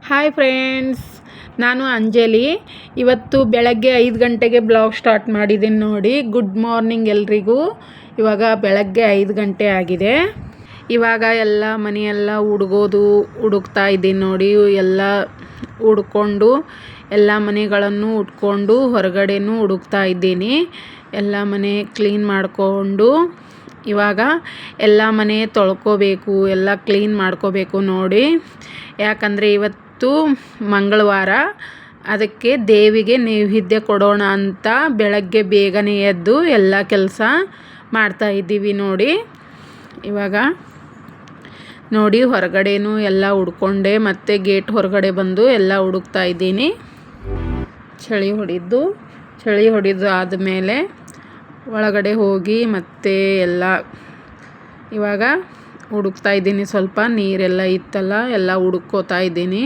Hi friends, ನಾನು ಅಂಜಲಿ. ಇವತ್ತು ಬೆಳಗ್ಗೆ 5 ಗಂಟೆಗೆ ಬ್ಲಾಗ್ ಸ್ಟಾರ್ಟ್ ಮಾಡಿದ್ದೀನಿ ನೋಡಿ. ಗುಡ್ ಮಾರ್ನಿಂಗ್ ಎಲ್ರಿಗೂ. ಇವಾಗ ಬೆಳಗ್ಗೆ 5 ಗಂಟೆ ಆಗಿದೆ. ಇವಾಗ ಎಲ್ಲ ಮನೆಯೆಲ್ಲ ಹುಡುಕ್ತಾ ಇದ್ದೀನಿ ನೋಡಿ. ಎಲ್ಲ ಹುಡ್ಕೊಂಡು ಎಲ್ಲ ಮನೆಗಳನ್ನು ಉಟ್ಕೊಂಡು ಹೊರಗಡೆನೂ ಹುಡುಕ್ತಾ ಇದ್ದೀನಿ. ಎಲ್ಲ ಮನೆ ಕ್ಲೀನ್ ಮಾಡಿಕೊಂಡು ಇವಾಗ ಎಲ್ಲ ಮನೆ ತೊಳ್ಕೊಬೇಕು, ಎಲ್ಲ ಕ್ಲೀನ್ ಮಾಡ್ಕೋಬೇಕು ನೋಡಿ. ಯಾಕಂದರೆ ಇವತ್ತು ಮಂಗಳವಾರ, ಅದಕ್ಕೆ ದೇವಿಗೆ ನೈವೇದ್ಯ ಕೊಡೋಣ ಅಂತ ಬೆಳಗ್ಗೆ ಬೇಗನೆ ಎದ್ದು ಎಲ್ಲ ಕೆಲಸ ಮಾಡ್ತಾ ಇದ್ದೀವಿ ನೋಡಿ. ಇವಾಗ ನೋಡಿ ಹೊರಗಡೆನೂ ಎಲ್ಲ ಹುಡ್ಕೊಂಡೆ, ಮತ್ತು ಗೇಟ್ ಹೊರಗಡೆ ಬಂದು ಎಲ್ಲ ಹುಡುಕ್ತಾ ಇದ್ದೀನಿ. ಚಳಿ ಹೊಡಿದು ಆದಮೇಲೆ ಒಳಗಡೆ ಹೋಗಿ ಮತ್ತೆ ಎಲ್ಲ ಇವಾಗ ಹುಡುಕ್ತಾ ಇದ್ದೀನಿ. ಸ್ವಲ್ಪ ನೀರೆಲ್ಲ ಇತ್ತಲ್ಲ, ಎಲ್ಲ ಹುಡುಕೋತಾ ಇದ್ದೀನಿ.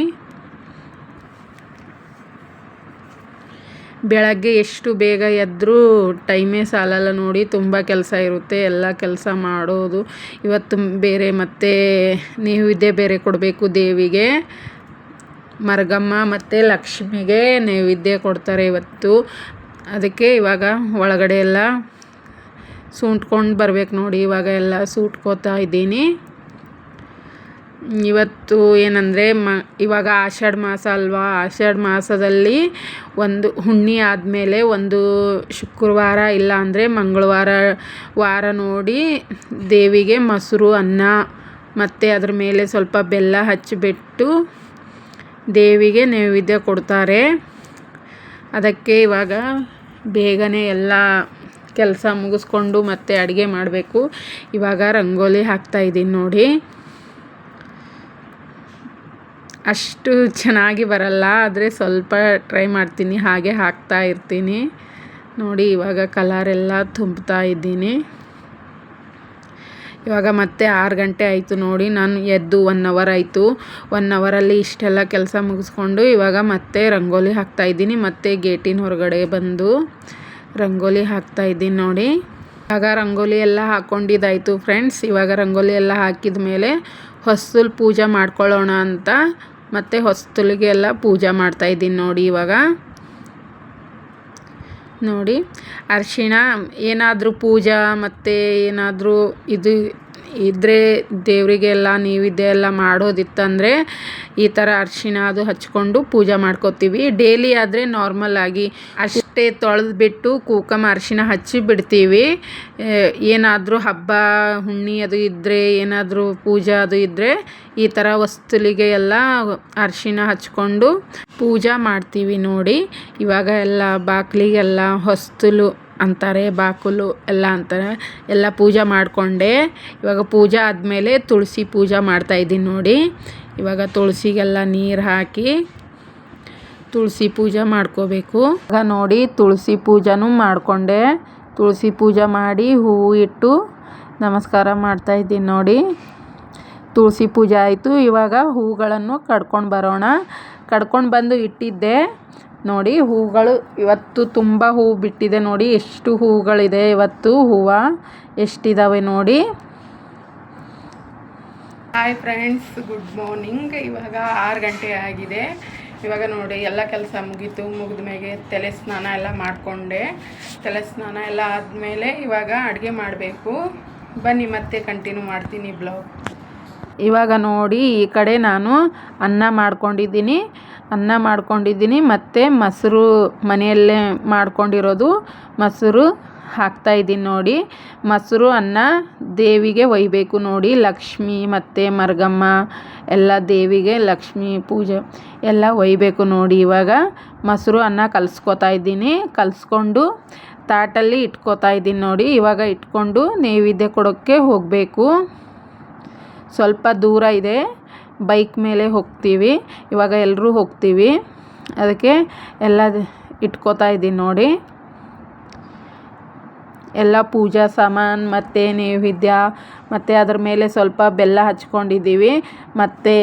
ಬೆಳಗ್ಗೆ ಎಷ್ಟು ಬೇಗ ಎದ್ದರೂ ಟೈಮೇ ಸಾಲಲ್ಲ ನೋಡಿ. ತುಂಬ ಕೆಲಸ ಇರುತ್ತೆ, ಎಲ್ಲ ಕೆಲಸ ಮಾಡೋದು. ಇವತ್ತು ಬೇರೆ ಮತ್ತೆ ನೈವೇದ್ಯ ಬೇರೆ ಕೊಡಬೇಕು ದೇವಿಗೆ. ಮರ್ಗಮ್ಮ ಮತ್ತು ಲಕ್ಷ್ಮಿಗೆ ನೈವೇದ್ಯ ಕೊಡ್ತಾರೆ ಇವತ್ತು. ಅದಕ್ಕೆ ಇವಾಗ ಒಳಗಡೆ ಎಲ್ಲ ಸೂಂಟ್ಕೊಂಡು ಬರ್ಬೇಕು ನೋಡಿ. ಇವಾಗ ಎಲ್ಲ ಸೂಟ್ಕೋತಾ ಇದ್ದೀನಿ. ಇವತ್ತು ಏನಂದರೆ ಇವಾಗ ಆಷಾಢ ಮಾಸ ಅಲ್ವಾ. ಆಷಾಢ ಮಾಸದಲ್ಲಿ ಒಂದು ಹುಣ್ಣಿ ಆದಮೇಲೆ ಒಂದು ಶುಕ್ರವಾರ ಇಲ್ಲ ಅಂದರೆ ಮಂಗಳವಾರ ನೋಡಿ ದೇವಿಗೆ ಮೊಸರು ಅನ್ನ ಮತ್ತು ಅದ್ರ ಮೇಲೆ ಸ್ವಲ್ಪ ಬೆಲ್ಲ ಹಚ್ಚಿಬಿಟ್ಟು ದೇವಿಗೆ ನೈವೇದ್ಯ ಕೊಡ್ತಾರೆ. ಅದಕ್ಕೆ ಇವಾಗ ಬೇಗನೆ ಎಲ್ಲ ಕೆಲಸ ಮುಗಿಸ್ಕೊಂಡು ಮತ್ತೆ ಅಡುಗೆ ಮಾಡಬೇಕು. ಇವಾಗ ರಂಗೋಲಿ ಹಾಕ್ತಾಯಿದ್ದೀನಿ ನೋಡಿ. ಅಷ್ಟು ಚೆನ್ನಾಗಿ ಬರಲ್ಲ, ಆದರೆ ಸ್ವಲ್ಪ ಟ್ರೈ ಮಾಡ್ತೀನಿ, ಹಾಗೆ ಹಾಕ್ತಾ ಇರ್ತೀನಿ ನೋಡಿ. ಇವಾಗ ಕಲರೆಲ್ಲ ತುಂಬ್ತಾ ಇದ್ದೀನಿ. ಇವಾಗ ಮತ್ತೆ 6 ಗಂಟೆ ಆಯಿತು ನೋಡಿ. ನಾನು ಎದ್ದು 1 ಅವರ್ ಆಯಿತು. 1 ಅವರಲ್ಲಿ ಇಷ್ಟೆಲ್ಲ ಕೆಲಸ ಮುಗಿಸ್ಕೊಂಡು ಇವಾಗ ಮತ್ತೆ ರಂಗೋಲಿ ಹಾಕ್ತಾಯಿದ್ದೀನಿ. ಮತ್ತು ಗೇಟಿನ ಹೊರಗಡೆ ಬಂದು ರಂಗೋಲಿ ಹಾಕ್ತಾಯಿದ್ದೀನಿ ನೋಡಿ. ಇವಾಗ ರಂಗೋಲಿ ಎಲ್ಲ ಹಾಕ್ಕೊಂಡಿದ್ದಾಯಿತು ಫ್ರೆಂಡ್ಸ್. ಇವಾಗ ರಂಗೋಲಿ ಎಲ್ಲ ಹಾಕಿದ ಮೇಲೆ ಹೊಸ್ತಿಲು ಪೂಜೆ ಮಾಡ್ಕೊಳ್ಳೋಣ ಅಂತ ಮತ್ತು ಹೊಸ್ತಿಲಿಗೆ ಎಲ್ಲ ಪೂಜೆ ಮಾಡ್ತಾಯಿದ್ದೀನಿ ನೋಡಿ. ಇವಾಗ ನೋಡಿ ಅರಿಶಿಣ ಏನಾದರೂ ಪೂಜೆ ಮತ್ತು ಏನಾದರೂ ಇದು ಇದ್ದರೆ ದೇವರಿಗೆಲ್ಲ ನೈವೇದ್ಯ ಎಲ್ಲ ಮಾಡೋದಿತ್ತಂದರೆ ಈ ಥರ ಅರಿಶಿಣ ಅದು ಹಚ್ಕೊಂಡು ಪೂಜೆ ಮಾಡ್ಕೋತೀವಿ. ಡೈಲಿ ಆದರೆ ನಾರ್ಮಲ್ ಆಗಿ ಅಷ್ಟೇ ತೊಳೆದ್ಬಿಟ್ಟು ಕುಂಕುಮ ಅರಿಶಿಣ ಹಚ್ಚಿ ಬಿಡ್ತೀವಿ. ಏನಾದರೂ ಹಬ್ಬ ಹುಣ್ಣಿ ಅದು ಇದ್ದರೆ, ಏನಾದರೂ ಪೂಜೆ ಅದು ಇದ್ದರೆ ಈ ಥರ ಹೊಸ್ತಿಲಿಗೆ ಎಲ್ಲ ಅರಿಶಿಣ ಹಚ್ಕೊಂಡು ಪೂಜೆ ಮಾಡ್ತೀವಿ ನೋಡಿ. ಇವಾಗ ಎಲ್ಲ ಬಾಗಿಲಿಗೆಲ್ಲ ಹೊಸ್ತಿಲು ಅಂತಾರೆ, ಬಾಕಲು ಎಲ್ಲ ಅಂತಾರೆ. ಎಲ್ಲ ಪೂಜೆ ಮಾಡಿಕೊಂಡೆ. ಇವಾಗ ಪೂಜೆ ಆದಮೇಲೆ ತುಳಸಿ ಪೂಜೆ ಮಾಡ್ತಾಯಿದ್ದೀನಿ ನೋಡಿ. ಇವಾಗ ತುಳಸಿಗೆಲ್ಲ ನೀರು ಹಾಕಿ ತುಳಸಿ ಪೂಜೆ ಮಾಡ್ಕೋಬೇಕು. ಇವಾಗ ನೋಡಿ ತುಳಸಿ ಪೂಜೆನೂ ಮಾಡಿಕೊಂಡೆ. ತುಳಸಿ ಪೂಜೆ ಮಾಡಿ ಹೂವು ಇಟ್ಟು ನಮಸ್ಕಾರ ಮಾಡ್ತಾಯಿದ್ದೀನಿ ನೋಡಿ. ತುಳಸಿ ಪೂಜೆ ಆಯಿತು. ಇವಾಗ ಹೂಗಳನ್ನು ಕಡ್ಕೊಂಡು ಬರೋಣ. ಕಡ್ಕೊಂಡು ಬಂದು ಇಟ್ಟಿದ್ದೆ ನೋಡಿ. ಹೂಗಳು ಇವತ್ತು ತುಂಬ ಹೂವು ಬಿಟ್ಟಿದೆ ನೋಡಿ. ಎಷ್ಟು ಹೂಗಳಿದೆ ಇವತ್ತು, ಹೂವು ಎಷ್ಟಿದ್ದಾವೆ ನೋಡಿ. Hi friends, good morning. ಇವಾಗ 6 ಗಂಟೆ ಆಗಿದೆ. ಇವಾಗ ನೋಡಿ ಎಲ್ಲ ಕೆಲಸ ಮುಗಿದ ಮೇಲೆ ತಲೆ ಸ್ನಾನ ಎಲ್ಲ ಮಾಡಿಕೊಂಡೆ. ತಲೆ ಸ್ನಾನ ಎಲ್ಲ ಆದಮೇಲೆ ಇವಾಗ ಅಡುಗೆ ಮಾಡಬೇಕು. ಬನ್ನಿ ಮತ್ತೆ ಕಂಟಿನ್ಯೂ ಮಾಡ್ತೀನಿ ಬ್ಲಾಗ್. ಇವಾಗ ನೋಡಿ ಈ ಕಡೆ ನಾನು ಅನ್ನ ಮಾಡ್ಕೊಂಡಿದ್ದೀನಿ ಮತ್ತು ಮೊಸರು ಮನೆಯಲ್ಲೇ ಮಾಡ್ಕೊಂಡಿರೋದು ಮೊಸರು ಹಾಕ್ತಾಯಿದ್ದೀನಿ ನೋಡಿ. ಮೊಸರು ಅನ್ನ ದೇವಿಗೆ ಒಯ್ಯಬೇಕು ನೋಡಿ. ಲಕ್ಷ್ಮಿ ಮತ್ತು ಮರ್ಗಮ್ಮ ಎಲ್ಲ ದೇವಿಗೆ ಲಕ್ಷ್ಮಿ ಪೂಜೆ ಎಲ್ಲ ಒಯ್ಯಬೇಕು ನೋಡಿ. ಇವಾಗ ಮೊಸರು ಅನ್ನ ಕಲಿಸ್ಕೊಂಡು ತಾಟಲ್ಲಿ ಇಟ್ಕೋತಾ ಇದ್ದೀನಿ ನೋಡಿ. ಇವಾಗ ಇಟ್ಕೊಂಡು ನೈವೇದ್ಯ ಕೊಡೋಕ್ಕೆ ಹೋಗಬೇಕು. ಸ್ವಲ್ಪ ದೂರ ಇದೆ, ಬೈಕ್ ಮೇಲೆ ಹೋಗ್ತೀವಿ. ಇವಾಗ ಎಲ್ಲರೂ ಹೋಗ್ತೀವಿ, ಅದಕ್ಕೆ ಎಲ್ಲ ಇಟ್ಕೋತಾ ಇದ್ದೀನಿ ನೋಡಿ. ಎಲ್ಲ ಪೂಜಾ ಸಾಮಾನು ಮತ್ತು ನೈವೇದ್ಯ ಮತ್ತು ಅದ್ರ ಮೇಲೆ ಸ್ವಲ್ಪ ಬೆಲ್ಲ ಹಚ್ಕೊಂಡಿದ್ದೀವಿ. ಮತ್ತು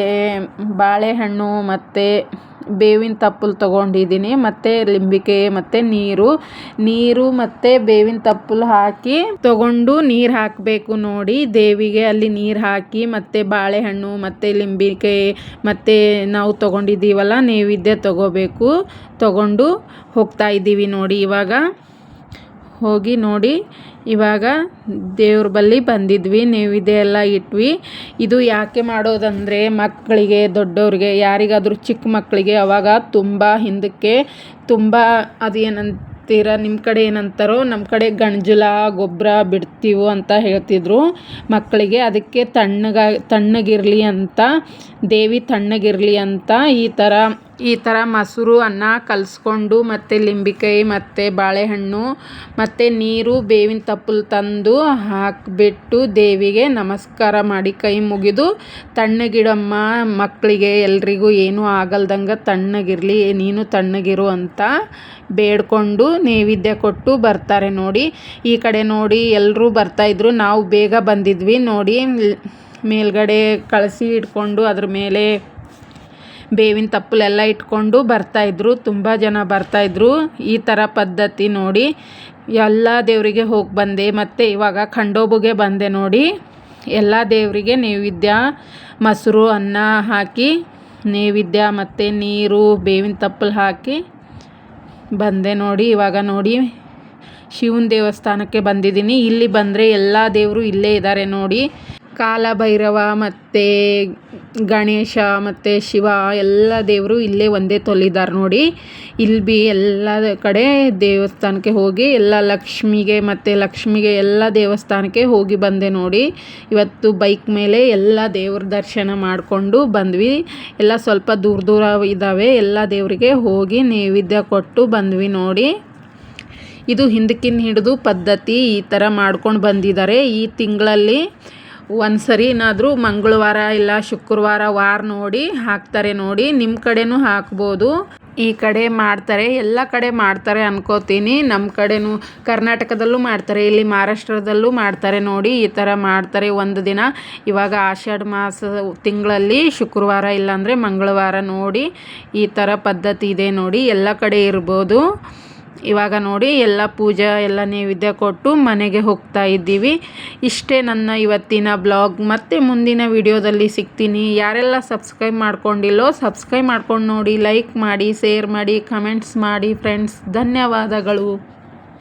ಬಾಳೆಹಣ್ಣು ಮತ್ತು ಬೇವಿನ ತಪ್ಪಲು ತೊಗೊಂಡಿದ್ದೀನಿ ಮತ್ತು ಲಿಂಬಿಕೆ ಮತ್ತು ನೀರು ಮತ್ತು ಬೇವಿನ ತಪ್ಪಲು ಹಾಕಿ ತೊಗೊಂಡು ನೀರು ಹಾಕಬೇಕು ನೋಡಿ. ದೇವಿಗೆ ಅಲ್ಲಿ ನೀರು ಹಾಕಿ ಮತ್ತು ಬಾಳೆಹಣ್ಣು ಮತ್ತು ಲಿಂಬಿಕೆ ಮತ್ತು ನಾವು ತೊಗೊಂಡಿದ್ದೀವಲ್ಲ ನೈವೇದ್ಯ ತೊಗೊಂಡು ಹೋಗ್ತಾ ಇದ್ದೀವಿ ನೋಡಿ. ಇವಾಗ ದೇವ್ರ ಬಳಿ ಬಂದಿದ್ವಿ, ನೈವೇದ್ಯ ಎಲ್ಲ ಇಟ್ವಿ. ಇದು ಯಾಕೆ ಮಾಡೋದಂದರೆ ಮಕ್ಕಳಿಗೆ, ದೊಡ್ಡವ್ರಿಗೆ, ಯಾರಿಗಾದರೂ ಚಿಕ್ಕ ಮಕ್ಕಳಿಗೆ ಅವಾಗ ತುಂಬ ಹಿಂದಕ್ಕೆ ತುಂಬ ಅದೇನಂತೀರ, ನಿಮ್ಮ ಕಡೆ ಏನಂತಾರೋ, ನಮ್ಮ ಕಡೆ ಗಂಜಲ ಗೊಬ್ಬರ ಬಿಡ್ತೀವೋ ಅಂತ ಹೇಳ್ತಿದ್ರು ಮಕ್ಕಳಿಗೆ. ಅದಕ್ಕೆ ತಣ್ಣಗಿರಲಿ ಅಂತ, ದೇವಿ ತಣ್ಣಗಿರಲಿ ಅಂತ ಈ ಥರ ಮೊಸರು ಅನ್ನ ಕಲಿಸ್ಕೊಂಡು ಮತ್ತು ಲಿಂಬಿಕಾಯಿ ಮತ್ತು ಬಾಳೆಹಣ್ಣು ಮತ್ತು ನೀರು ಬೇವಿನ ತಪ್ಪಲು ತಂದು ಹಾಕಿಬಿಟ್ಟು ದೇವಿಗೆ ನಮಸ್ಕಾರ ಮಾಡಿ ಕೈ ಮುಗಿದು ತಣ್ಣಗಿಡಮ್ಮ ಮಕ್ಕಳಿಗೆ ಎಲ್ರಿಗೂ ಏನೂ ಆಗಲ್ದಂಗೆ ತಣ್ಣಗಿರಲಿ, ನೀನು ತಣ್ಣಗಿರು ಅಂತ ಬೇಡ್ಕೊಂಡು ನೈವೇದ್ಯ ಕೊಟ್ಟು ಬರ್ತಾರೆ ನೋಡಿ. ಈ ಕಡೆ ನೋಡಿ ಎಲ್ಲರೂ ಬರ್ತಾಯಿದ್ರು, ನಾವು ಬೇಗ ಬಂದಿದ್ವಿ ನೋಡಿ. ಮೇಲ್ಗಡೆ ಕಳಸಿ ಇಟ್ಕೊಂಡು ಅದ್ರ ಮೇಲೆ ಬೇವಿನ ತಪ್ಪಲೆಲ್ಲ ಇಟ್ಕೊಂಡು ಬರ್ತಾಯಿದ್ರು, ತುಂಬ ಜನ ಬರ್ತಾಯಿದ್ರು. ಈ ಥರ ಪದ್ಧತಿ ನೋಡಿ. ಎಲ್ಲ ದೇವರಿಗೆ ಹೋಗಿ ಬಂದೆ. ಮತ್ತು ಇವಾಗ ಖಂಡೋಬುಗೆ ಬಂದೆ ನೋಡಿ. ಎಲ್ಲ ದೇವರಿಗೆ ನೈವೇದ್ಯ ಮೊಸರು ಅನ್ನ ಹಾಕಿ ನೈವೇದ್ಯ ಮತ್ತು ನೀರು ಬೇವಿನ ತಪ್ಪಲು ಹಾಕಿ ಬಂದೆ ನೋಡಿ. ಇವಾಗ ನೋಡಿ ಶಿವನ ದೇವಸ್ಥಾನಕ್ಕೆ ಬಂದಿದ್ದೀನಿ. ಇಲ್ಲಿ ಬಂದರೆ ಎಲ್ಲ ದೇವರು ಇಲ್ಲೇ ಇದ್ದಾರೆ ನೋಡಿ. ಕಾಲಭೈರವ ಮತ್ತು ಗಣೇಶ ಮತ್ತು ಶಿವ ಎಲ್ಲ ದೇವರು ಇಲ್ಲೇ ಒಂದೇ ತೊಲಿದ್ದಾರೆ ನೋಡಿ. ಇಲ್ಲಿ ಎಲ್ಲ ಕಡೆ ದೇವಸ್ಥಾನಕ್ಕೆ ಹೋಗಿ ಎಲ್ಲ ಲಕ್ಷ್ಮಿಗೆ ಎಲ್ಲ ದೇವಸ್ಥಾನಕ್ಕೆ ಹೋಗಿ ಬಂದೆ ನೋಡಿ. ಇವತ್ತು ಬೈಕ್ ಮೇಲೆ ಎಲ್ಲ ದೇವ್ರ ದರ್ಶನ ಮಾಡಿಕೊಂಡು ಬಂದ್ವಿ. ಎಲ್ಲ ಸ್ವಲ್ಪ ದೂರ ಇದ್ದಾವೆ, ಎಲ್ಲ ದೇವರಿಗೆ ಹೋಗಿ ನೈವೇದ್ಯ ಕೊಟ್ಟು ಬಂದ್ವಿ ನೋಡಿ. ಇದು ಹಿಂದಕ್ಕಿಂತ ಹಿಡಿದು ಪದ್ಧತಿ ಈ ಥರ ಮಾಡ್ಕೊಂಡು ಬಂದಿದ್ದಾರೆ. ಈ ತಿಂಗಳಲ್ಲಿ ಒಂದು ಸರಿನಾದರೂ ಮಂಗಳವಾರ ಇಲ್ಲ ಶುಕ್ರವಾರ ವಾರ ನೋಡಿ ಹಾಕ್ತಾರೆ ನೋಡಿ. ನಿಮ್ಮ ಕಡೆನೂ ಹಾಕ್ಬೋದು. ಈ ಕಡೆ ಮಾಡ್ತಾರೆ, ಎಲ್ಲ ಕಡೆ ಮಾಡ್ತಾರೆ ಅನ್ಕೋತೀನಿ. ನಮ್ಮ ಕಡೆನೂ ಕರ್ನಾಟಕದಲ್ಲೂ ಮಾಡ್ತಾರೆ, ಇಲ್ಲಿ ಮಹಾರಾಷ್ಟ್ರದಲ್ಲೂ ಮಾಡ್ತಾರೆ ನೋಡಿ. ಈ ಥರ ಮಾಡ್ತಾರೆ ಒಂದು ದಿನ. ಇವಾಗ ಆಷಾಢ ಮಾಸ ತಿಂಗಳಲ್ಲಿ ಶುಕ್ರವಾರ ಇಲ್ಲಾಂದರೆ ಮಂಗಳವಾರ ನೋಡಿ ಈ ಥರ ಪದ್ಧತಿ ಇದೆ ನೋಡಿ. ಎಲ್ಲ ಕಡೆ ಇರ್ಬೋದು. ಇವಾಗ ನೋಡಿ ಎಲ್ಲ ಪೂಜೆ ಎಲ್ಲ ನೈವೇದ್ಯ ಕೊಟ್ಟು ಮನೆಗೆ ಹೋಗ್ತಾ ಇದ್ದೀವಿ. ಇಷ್ಟೇ ನನ್ನ ಇವತ್ತಿನ ಬ್ಲಾಗ್. ಮತ್ತೆ ಮುಂದಿನ ವಿಡಿಯೋದಲ್ಲಿ ಸಿಗ್ತೀನಿ. ಯಾರೆಲ್ಲ ಸಬ್ಸ್ಕ್ರೈಬ್ ಮಾಡ್ಕೊಂಡಿಲ್ಲೋ ಸಬ್ಸ್ಕ್ರೈಬ್ ಮಾಡ್ಕೊಂಡು ನೋಡಿ, ಲೈಕ್ ಮಾಡಿ, ಶೇರ್ ಮಾಡಿ, ಕಮೆಂಟ್ಸ್ ಮಾಡಿ ಫ್ರೆಂಡ್ಸ್. ಧನ್ಯವಾದಗಳು.